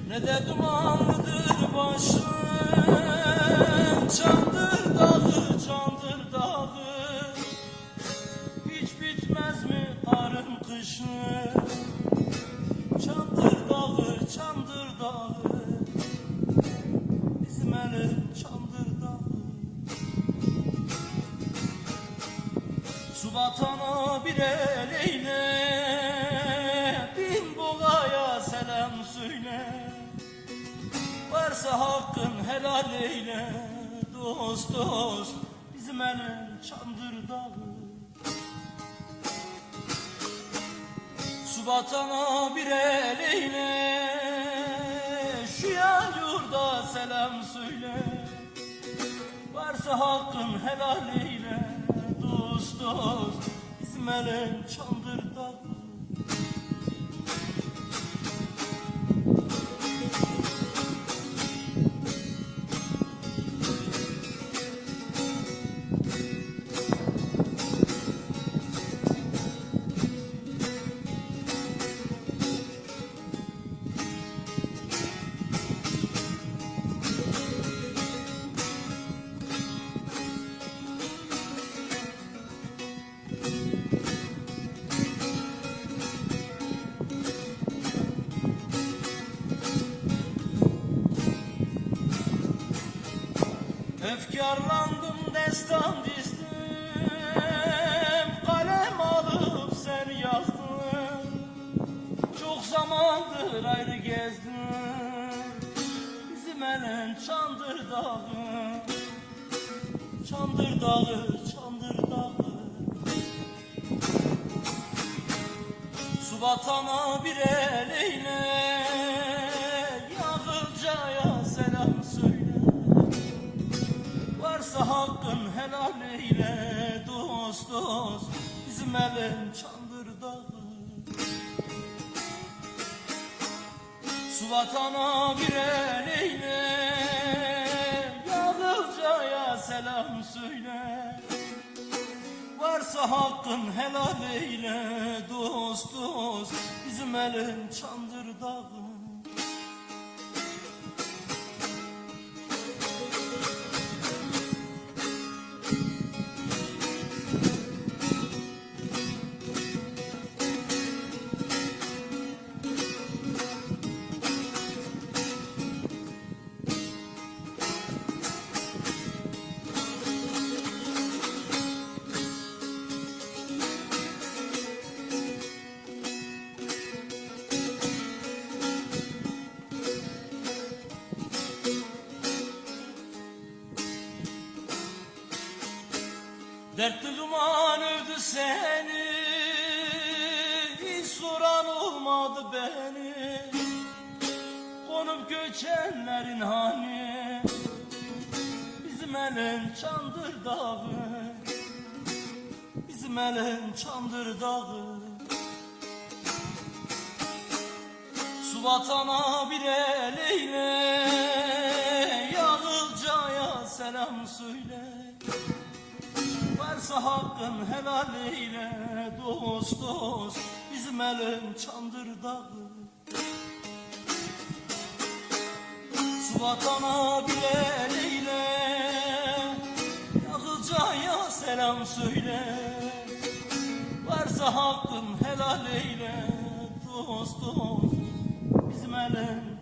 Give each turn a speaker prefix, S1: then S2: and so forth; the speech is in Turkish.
S1: Ne de dumanlıdır başım, çandır dağı, çandır dağı. Hiç bitmez mi arın kışı? Çandır dağı, çandır dağı. Bizim elin çandır dağı. Su batana bir eleyle, bin boğaya selam söyle. Varsa hakkın helal eyle, dost dost bizim elin çandır dağı. Su batana bir eleyle, şu yan yurda selam söyle. Varsa hakkın helal eyle, dost dost bizim elin çandır dağı. Efkarlandım, destan dizdim, kalem alıp sen yazdın. Çok zamandır ayrı gezdim, bizim elin çandır dağı. Çandır dağı, çandır dağı. Su batana bir eleyle, Yağılcaya selam söyle. Varsa hakkın helal eyle, dost dost bizim elin çandır dağı. Su vatana bir eleyle, Yağılcaya selam söyle. Varsa hakkın helal eyle, dost dost bizim elin çandır dağı. Dertli duman övdü seni, hiç soran olmadı beni. Konup göçenlerin hani, bizim elin çandır dağı. Bizim elin çandır dağı. Su vatana bir eleyle, Yağılcaya selam söyle. Varsa hakkın helal eyle, dost dost bizim elin çandır dağı. Su vatana bir eleyle, Yağılcaya selam söyle. Varsa hakkın helal eyle, dost dost bizim elin